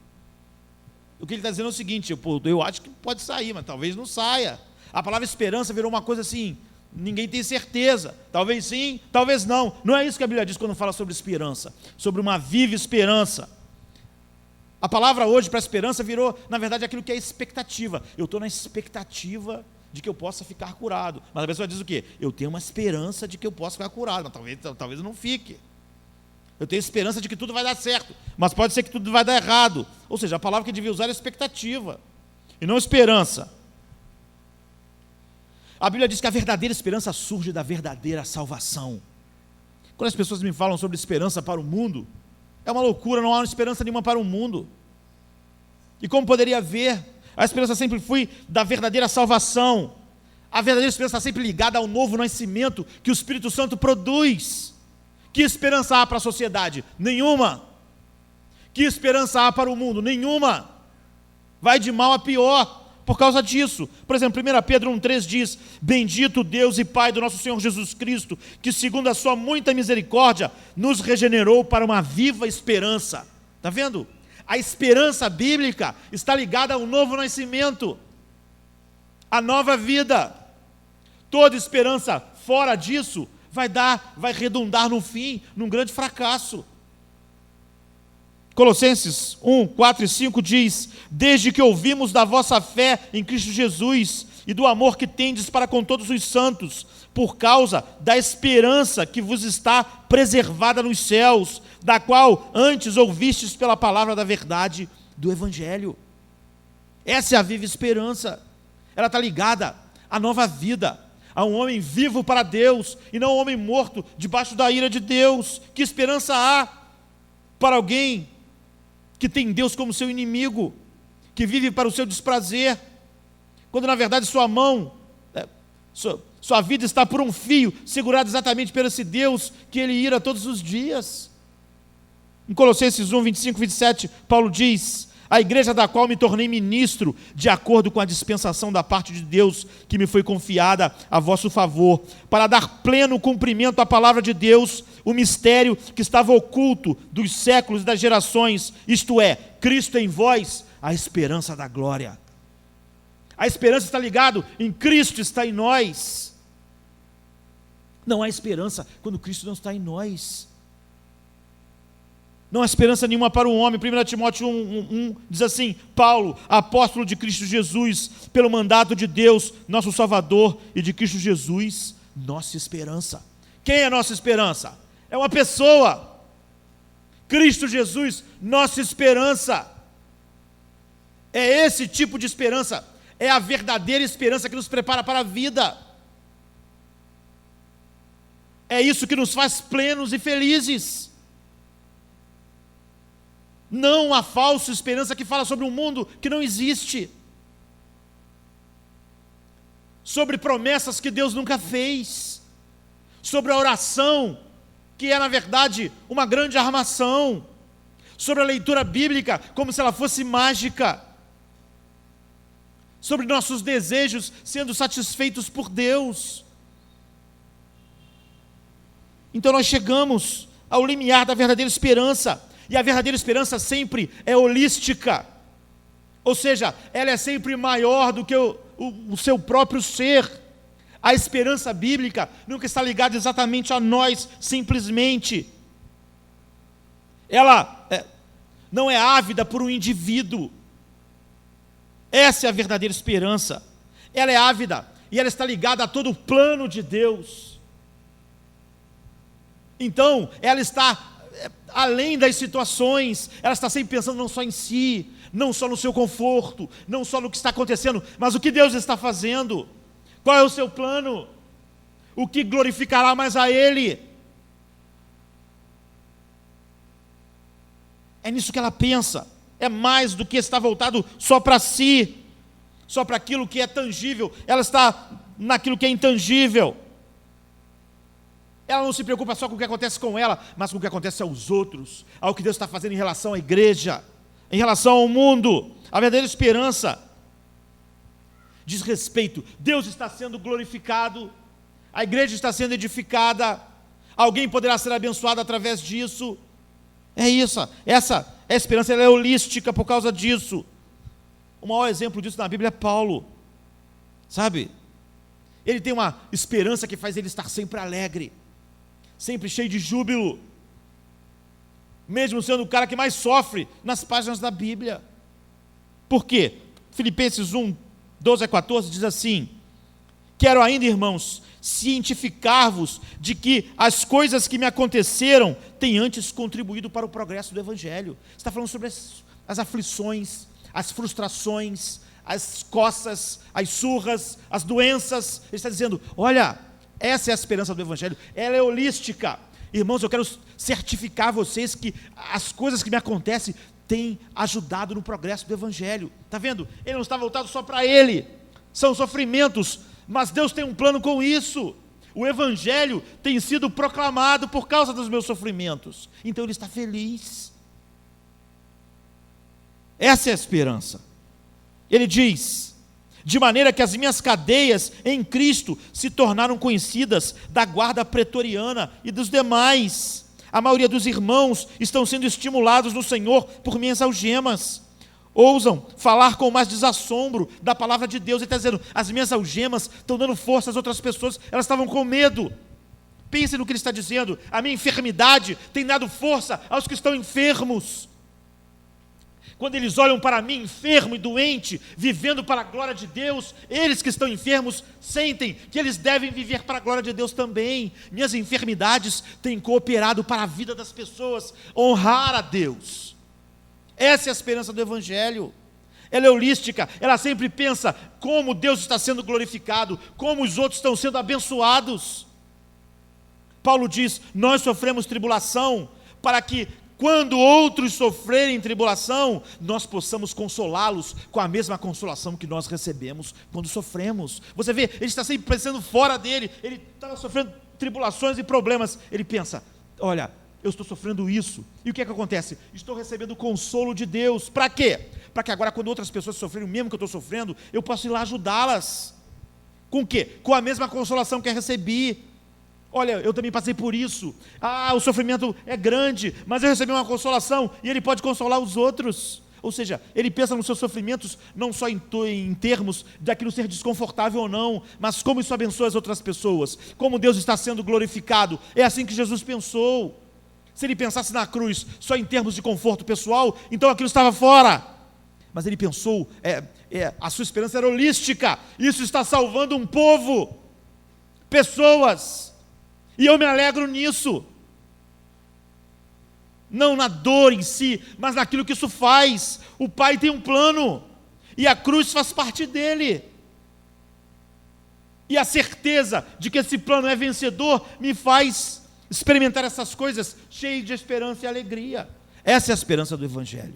O que ele está dizendo é o seguinte: eu acho que pode sair, mas talvez não saia. A palavra esperança virou uma coisa assim, ninguém tem certeza, talvez sim, talvez não. Não é isso que a Bíblia diz quando fala sobre esperança, sobre uma viva esperança. A palavra hoje para esperança virou, na verdade, aquilo que é expectativa. Eu estou na expectativa de que eu possa ficar curado. Mas a pessoa diz o quê? Eu tenho uma esperança de que eu possa ficar curado, mas talvez eu não fique. Eu tenho esperança de que tudo vai dar certo, mas pode ser que tudo vai dar errado. Ou seja, a palavra que devia usar é expectativa, e não esperança. A Bíblia diz que a verdadeira esperança surge da verdadeira salvação. Quando as pessoas me falam sobre esperança para o mundo, é uma loucura, não há esperança nenhuma para o mundo. E como poderia haver? A esperança sempre foi da verdadeira salvação. A verdadeira esperança está sempre ligada ao novo nascimento que o Espírito Santo produz. Que esperança há para a sociedade? Nenhuma. Que esperança há para o mundo? Nenhuma. Vai de mal a pior por causa disso. Por exemplo, 1 Pedro 1,3 diz: bendito Deus e Pai do nosso Senhor Jesus Cristo, que segundo a sua muita misericórdia, nos regenerou para uma viva esperança. Está vendo? A esperança bíblica está ligada ao novo nascimento, à nova vida. Toda esperança fora disso vai redundar no fim, num grande fracasso. Colossenses 1, 4 e 5 diz: desde que ouvimos da vossa fé em Cristo Jesus e do amor que tendes para com todos os santos, por causa da esperança que vos está preservada nos céus, da qual antes ouvistes pela palavra da verdade do Evangelho. Essa é a viva esperança. Ela está ligada à nova vida, a um homem vivo para Deus, e não um homem morto debaixo da ira de Deus. Que esperança há para alguém que tem Deus como seu inimigo, que vive para o seu desprazer, quando na verdade sua vida está por um fio, segurada exatamente por esse Deus que ele ira todos os dias? Em Colossenses 1, 25 e 27, Paulo diz: a igreja da qual me tornei ministro, de acordo com a dispensação da parte de Deus, que me foi confiada a vosso favor, para dar pleno cumprimento à palavra de Deus, o mistério que estava oculto dos séculos e das gerações, isto é, Cristo em vós, a esperança da glória. A esperança está ligada em Cristo está em nós. Não há esperança quando Cristo não está em nós. Não há esperança nenhuma para o homem. 1 Timóteo 1 diz assim: Paulo, apóstolo de Cristo Jesus, pelo mandato de Deus, nosso Salvador, e de Cristo Jesus, nossa esperança. Quem é nossa esperança? É uma pessoa. Cristo Jesus, nossa esperança. É esse tipo de esperança, é a verdadeira esperança que nos prepara para a vida. É isso que nos faz plenos e felizes. Não a falsa esperança que fala sobre um mundo que não existe, sobre promessas que Deus nunca fez, sobre a oração, que é na verdade uma grande armação, sobre a leitura bíblica como se ela fosse mágica, sobre nossos desejos sendo satisfeitos por Deus. Então nós chegamos ao limiar da verdadeira esperança. E a verdadeira esperança sempre é holística, ou seja, ela é sempre maior do que o seu próprio ser. A esperança bíblica nunca está ligada exatamente a nós, simplesmente. Ela não é ávida por um indivíduo. Essa é a verdadeira esperança. Ela é ávida e ela está ligada a todo o plano de Deus. Então, ela está além das situações, ela está sempre pensando não só em si, não só no seu conforto, não só no que está acontecendo, mas o que Deus está fazendo, qual é o seu plano, o que glorificará mais a Ele. É nisso que ela pensa, é mais do que estar voltado só para si, só para aquilo que é tangível, ela está naquilo que é intangível. Ela não se preocupa só com o que acontece com ela, mas com o que acontece aos outros, ao que Deus está fazendo em relação à igreja, em relação ao mundo. A verdadeira esperança diz respeito, Deus está sendo glorificado, a igreja está sendo edificada, alguém poderá ser abençoado através disso. É isso, essa é a esperança, ela é holística por causa disso. O maior exemplo disso na Bíblia é Paulo, sabe? Ele tem uma esperança que faz ele estar sempre alegre, sempre cheio de júbilo, mesmo sendo o cara que mais sofre nas páginas da Bíblia. Por quê? Filipenses 1, 12 a 14 diz assim: quero ainda, irmãos, cientificar-vos de que as coisas que me aconteceram têm antes contribuído para o progresso do Evangelho. Está falando sobre as aflições, as frustrações, as coças, as surras, as doenças. Ele está dizendo, olha, essa é a esperança do Evangelho, ela é holística. Irmãos, eu quero certificar a vocês que as coisas que me acontecem têm ajudado no progresso do Evangelho. Está vendo? Ele não está voltado só para ele, são sofrimentos, mas Deus tem um plano com isso. O Evangelho tem sido proclamado por causa dos meus sofrimentos, então ele está feliz. Essa é a esperança. Ele diz, de maneira que as minhas cadeias em Cristo se tornaram conhecidas da guarda pretoriana e dos demais. A maioria dos irmãos estão sendo estimulados no Senhor por minhas algemas. Ousam falar com mais desassombro da palavra de Deus. Ele está dizendo, as minhas algemas estão dando força às outras pessoas, elas estavam com medo. Pense no que ele está dizendo, a minha enfermidade tem dado força aos que estão enfermos. Quando eles olham para mim, enfermo e doente, vivendo para a glória de Deus, eles que estão enfermos sentem que eles devem viver para a glória de Deus também. Minhas enfermidades têm cooperado para a vida das pessoas, honrar a Deus. Essa é a esperança do Evangelho. Ela é holística, ela sempre pensa como Deus está sendo glorificado, como os outros estão sendo abençoados. Paulo diz, nós sofremos tribulação para que, quando outros sofrerem tribulação, nós possamos consolá-los com a mesma consolação que nós recebemos quando sofremos. Você vê, ele está sempre pensando fora dele, ele estava sofrendo tribulações e problemas. Ele pensa, olha, eu estou sofrendo isso, e o que é que acontece? Estou recebendo o consolo de Deus. Para quê? Para que agora, quando outras pessoas sofrerem o mesmo que eu estou sofrendo, eu possa ir lá ajudá-las. Com o quê? Com a mesma consolação que eu recebi. Olha, eu também passei por isso. O sofrimento é grande, mas eu recebi uma consolação, e ele pode consolar os outros. Ou seja, ele pensa nos seus sofrimentos não só em termos daquilo ser desconfortável ou não, mas como isso abençoa as outras pessoas, como Deus está sendo glorificado. É assim que Jesus pensou. Se ele pensasse na cruz só em termos de conforto pessoal, então aquilo estava fora. Mas ele pensou, a sua esperança era holística. Isso está salvando um povo, pessoas. E eu me alegro nisso. Não na dor em si, mas naquilo que isso faz. O Pai tem um plano, e a cruz faz parte dele. E a certeza de que esse plano é vencedor me faz experimentar essas coisas cheio de esperança e alegria. Essa é a esperança do Evangelho.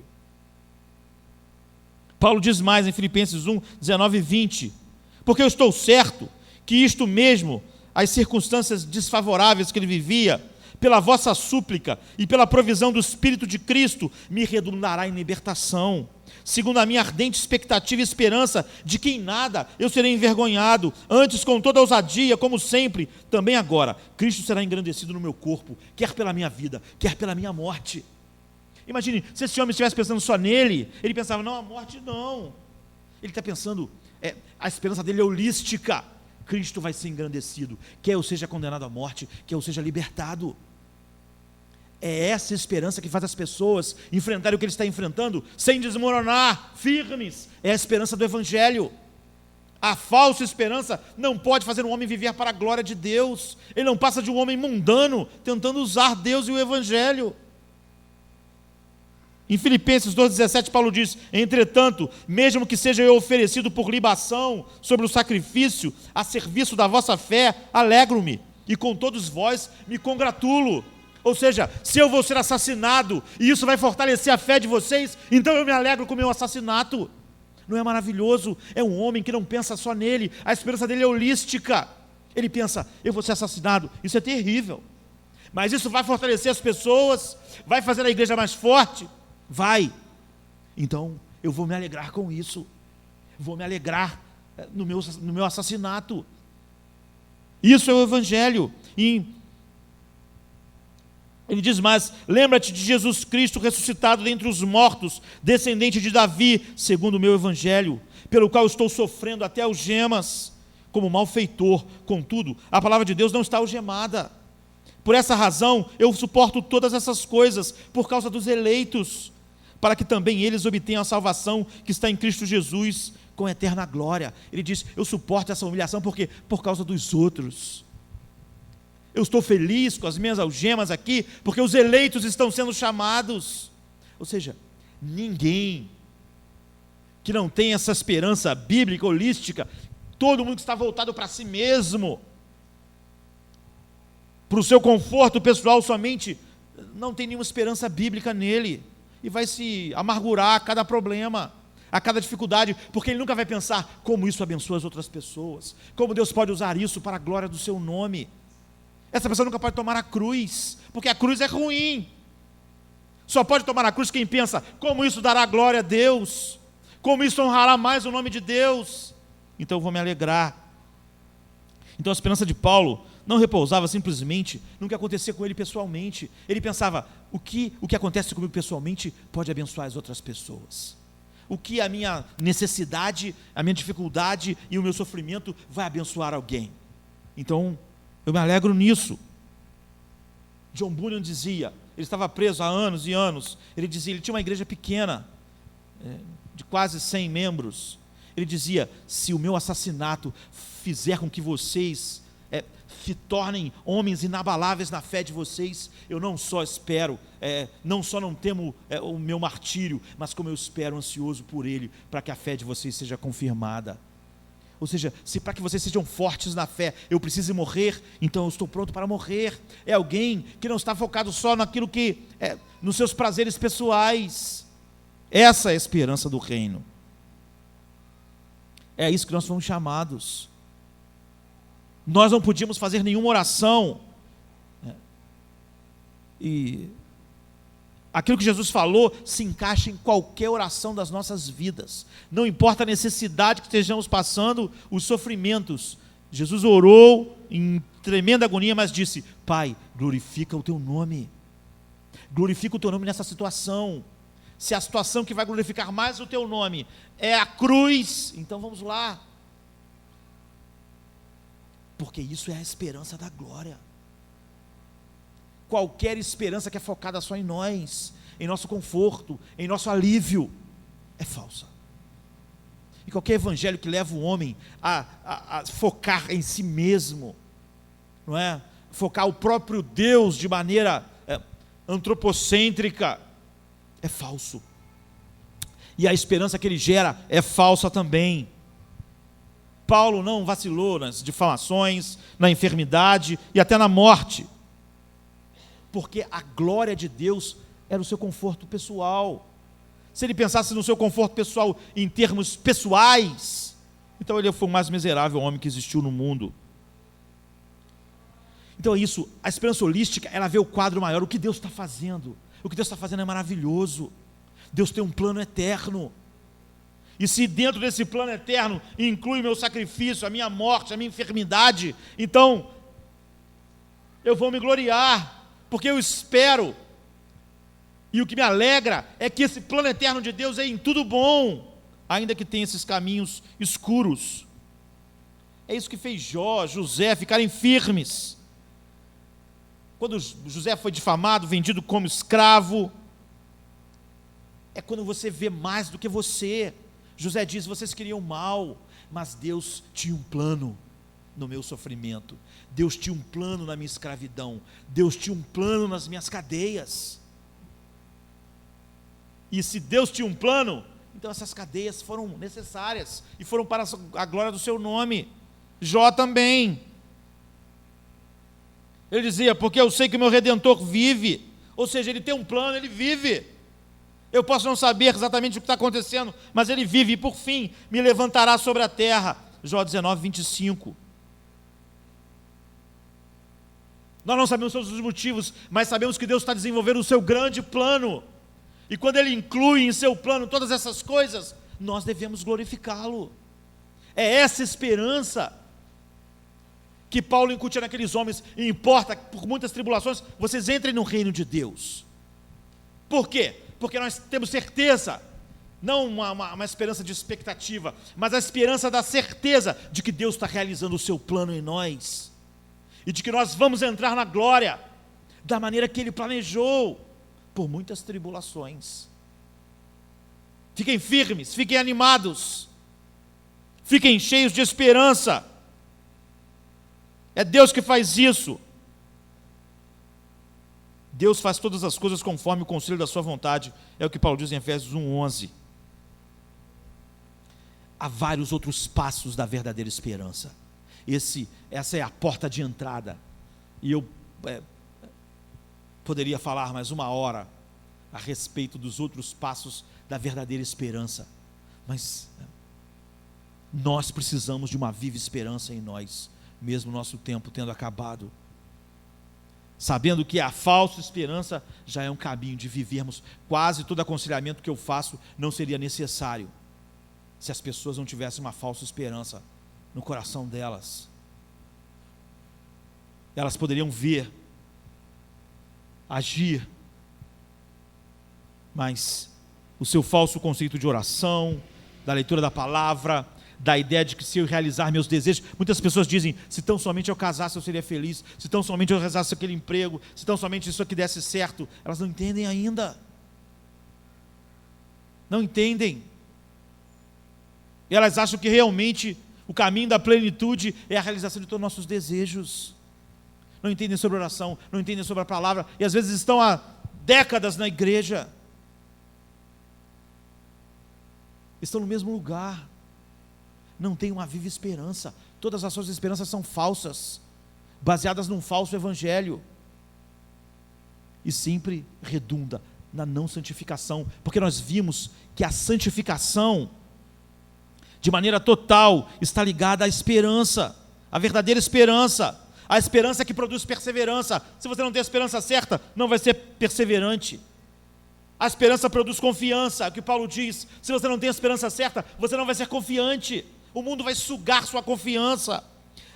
Paulo diz mais em Filipenses 1, 19 e 20: porque eu estou certo que isto mesmo, as circunstâncias desfavoráveis que ele vivia, pela vossa súplica e pela provisão do Espírito de Cristo, me redundará em libertação, segundo a minha ardente expectativa e esperança de que em nada eu serei envergonhado, antes com toda ousadia, como sempre, também agora, Cristo será engrandecido no meu corpo, quer pela minha vida, quer pela minha morte. Imagine, se esse homem estivesse pensando só nele, ele pensava, não, a morte não. Ele está pensando, a esperança dele é holística. Cristo vai ser engrandecido, quer eu seja condenado à morte, quer eu seja libertado. É essa esperança que faz as pessoas enfrentarem o que ele está enfrentando, sem desmoronar, firmes. É a esperança do Evangelho. A falsa esperança não pode fazer um homem viver para a glória de Deus. Ele não passa de um homem mundano, tentando usar Deus e o Evangelho. Em Filipenses 2,17, Paulo diz: entretanto, mesmo que seja eu oferecido por libação sobre o sacrifício, a serviço da vossa fé, alegro-me, e com todos vós me congratulo. Ou seja, se eu vou ser assassinado, e isso vai fortalecer a fé de vocês, então eu me alegro com o meu assassinato. Não é maravilhoso? É um homem que não pensa só nele, a esperança dele é holística. Ele pensa, eu vou ser assassinado, isso é terrível, mas isso vai fortalecer as pessoas, vai fazer a igreja mais forte. Vai, então eu vou me alegrar com isso, vou me alegrar no meu assassinato. Isso é o Evangelho. E ele diz mais: lembra-te de Jesus Cristo ressuscitado dentre os mortos, descendente de Davi, segundo o meu Evangelho, pelo qual estou sofrendo até algemas, como malfeitor. Contudo, a palavra de Deus não está algemada. Por essa razão eu suporto todas essas coisas, por causa dos eleitos, para que também eles obtenham a salvação que está em Cristo Jesus, com eterna glória. Ele diz, eu suporto essa humilhação, porque por causa dos outros. Eu estou feliz com as minhas algemas aqui, porque os eleitos estão sendo chamados. Ou seja, ninguém que não tem essa esperança bíblica, holística, todo mundo que está voltado para si mesmo, para o seu conforto pessoal somente, não tem nenhuma esperança bíblica nele, e vai se amargurar a cada problema, a cada dificuldade, porque ele nunca vai pensar como isso abençoa as outras pessoas, como Deus pode usar isso para a glória do seu nome. Essa pessoa nunca pode tomar a cruz, porque a cruz é ruim. Só pode tomar a cruz quem pensa, como isso dará glória a Deus, como isso honrará mais o nome de Deus, então eu vou me alegrar. Então a esperança de Paulo não repousava simplesmente no que acontecia com ele pessoalmente. Ele pensava, o que acontece comigo pessoalmente pode abençoar as outras pessoas. O que a minha necessidade, a minha dificuldade e o meu sofrimento vai abençoar alguém. Então, eu me alegro nisso. John Bunyan dizia, ele estava preso há anos e anos, ele dizia, ele tinha uma igreja pequena, de quase 100 membros, ele dizia, se o meu assassinato fizer com que vocês se tornem homens inabaláveis na fé de vocês, eu não só espero, não só não temo o meu martírio, mas como eu espero ansioso por ele, para que a fé de vocês seja confirmada. Ou seja, se para que vocês sejam fortes na fé, eu preciso morrer, então eu estou pronto para morrer. É alguém que não está focado só naquilo que nos seus prazeres pessoais. Essa é a esperança do reino. É isso que nós fomos chamados. Nós não podíamos fazer nenhuma oração. E aquilo que Jesus falou se encaixa em qualquer oração das nossas vidas. Não importa a necessidade que estejamos passando, os sofrimentos. Jesus orou em tremenda agonia, mas disse, Pai, glorifica o teu nome. Glorifica o teu nome nessa situação. Se a situação que vai glorificar mais o teu nome é a cruz, então vamos lá. Porque isso é a esperança da glória. Qualquer esperança que é focada só em nós, em nosso conforto, em nosso alívio, é falsa. E qualquer evangelho que leva o homem a focar em si mesmo, não é? Focar o próprio Deus de maneira antropocêntrica, é falso. E a esperança que ele gera é falsa também. Paulo não vacilou nas difamações, na enfermidade e até na morte, porque a glória de Deus era o seu conforto pessoal. Se ele pensasse no seu conforto pessoal em termos pessoais, então ele foi o mais miserável homem que existiu no mundo. Então é isso, a esperança holística, ela vê o quadro maior, o que Deus está fazendo. O que Deus está fazendo é maravilhoso. Deus tem um plano eterno. E se dentro desse plano eterno inclui o meu sacrifício, a minha morte, a minha enfermidade, então eu vou me gloriar, porque eu espero. E o que me alegra é que esse plano eterno de Deus é em tudo bom, ainda que tenha esses caminhos escuros. É isso que fez Jó, José ficarem firmes. Quando José foi difamado, vendido como escravo, é quando você vê mais do que você. José diz: vocês queriam mal, mas Deus tinha um plano no meu sofrimento, Deus tinha um plano na minha escravidão, Deus tinha um plano nas minhas cadeias. E se Deus tinha um plano, então essas cadeias foram necessárias e foram para a glória do seu nome. Jó também, ele dizia: porque eu sei que o meu Redentor vive. Ou seja, ele tem um plano, ele vive. Eu posso não saber exatamente o que está acontecendo, mas ele vive, e por fim me levantará sobre a terra. Jó 19, 25. Nós não sabemos todos os motivos, mas sabemos que Deus está desenvolvendo o seu grande plano. E quando Ele inclui em seu plano todas essas coisas, nós devemos glorificá-lo. É essa esperança que Paulo incutia naqueles homens. E importa, por muitas tribulações, vocês entrem no reino de Deus. Por quê? Porque nós temos certeza, não uma esperança de expectativa, mas a esperança da certeza de que Deus está realizando o seu plano em nós, e de que nós vamos entrar na glória, da maneira que Ele planejou, por muitas tribulações. Fiquem firmes, fiquem animados, fiquem cheios de esperança. É Deus que faz isso. Deus faz todas as coisas conforme o conselho da sua vontade, é o que Paulo diz em Efésios 1:11. Há vários outros passos da verdadeira esperança. Essa é a porta de entrada, e eu poderia falar mais uma hora a respeito dos outros passos da verdadeira esperança, mas nós precisamos de uma viva esperança em nós, mesmo o nosso tempo tendo acabado, sabendo que a falsa esperança já é um caminho de vivermos. Quase todo aconselhamento que eu faço não seria necessário se as pessoas não tivessem uma falsa esperança no coração delas. Elas poderiam ver, agir, mas o seu falso conceito de oração, da leitura da palavra, da ideia de que se eu realizar meus desejos, muitas pessoas dizem: se tão somente eu casasse eu seria feliz, se tão somente eu realizasse aquele emprego, se tão somente isso aqui desse certo. Elas não entendem ainda, não entendem. Elas acham que realmente o caminho da plenitude é a realização de todos os nossos desejos. Não entendem sobre oração, não entendem sobre a palavra, e às vezes estão há décadas na igreja, estão no mesmo lugar, não têm uma viva esperança. Todas as suas esperanças são falsas, baseadas num falso evangelho, e sempre redunda na não santificação, porque nós vimos que a santificação, de maneira total, está ligada à esperança, à verdadeira esperança, a esperança que produz perseverança. Se você não tem a esperança certa, não vai ser perseverante. A esperança produz confiança, é o que Paulo diz. Se você não tem a esperança certa, você não vai ser confiante. O mundo vai sugar sua confiança.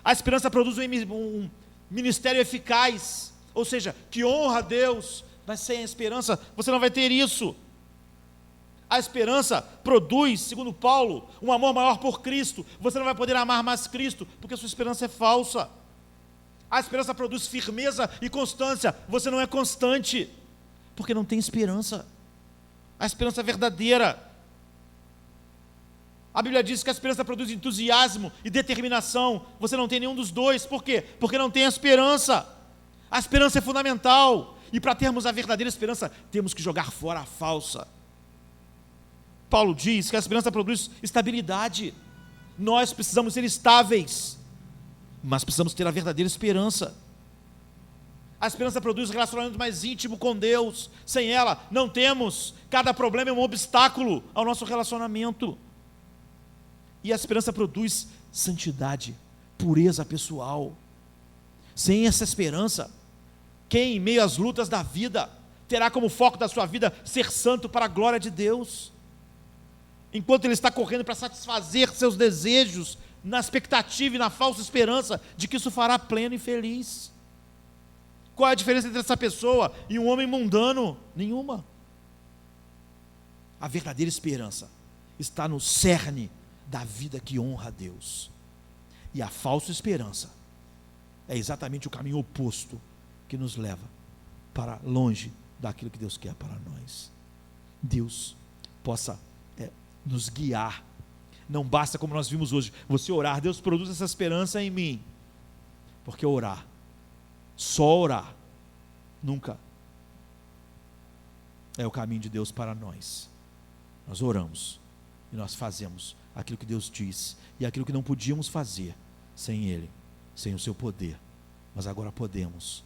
A esperança produz um ministério eficaz, ou seja, que honra a Deus, mas sem a esperança você não vai ter isso. A esperança produz, segundo Paulo, um amor maior por Cristo. Você não vai poder amar mais Cristo, porque a sua esperança é falsa. A esperança produz firmeza e constância. Você não é constante, porque não tem esperança. A esperança é verdadeira. A Bíblia diz que a esperança produz entusiasmo e determinação. Você não tem nenhum dos dois. Por quê? Porque não tem a esperança. A esperança é fundamental. E para termos a verdadeira esperança, temos que jogar fora a falsa. Paulo diz que a esperança produz estabilidade. Nós precisamos ser estáveis, mas precisamos ter a verdadeira esperança. A esperança produz relacionamento mais íntimo com Deus. Sem ela, não temos. Cada problema é um obstáculo ao nosso relacionamento. E a esperança produz santidade, pureza pessoal. Sem essa esperança, quem em meio às lutas da vida terá como foco da sua vida ser santo para a glória de Deus? Enquanto ele está correndo para satisfazer seus desejos, na expectativa e na falsa esperança de que isso fará pleno e feliz. Qual é a diferença entre essa pessoa e um homem mundano? Nenhuma. A verdadeira esperança está no cerne da vida que honra a Deus. E a falsa esperança é exatamente o caminho oposto que nos leva para longe daquilo que Deus quer para nós. Deus possa nos guiar. Não basta, como nós vimos hoje, você orar. Deus produz essa esperança em mim, porque orar, só orar, nunca é o caminho de Deus para nós. Nós oramos e nós fazemos aquilo que Deus diz e aquilo que não podíamos fazer sem Ele, sem o seu poder. Mas agora podemos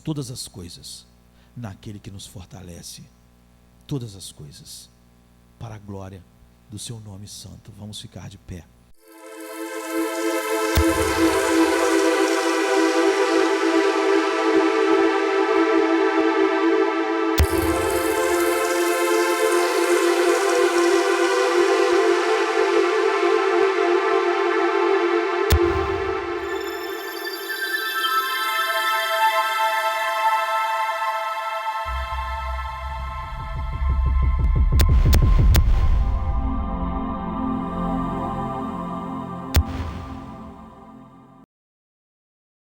todas as coisas naquele que nos fortalece, todas as coisas para a glória do seu nome santo. Vamos ficar de pé.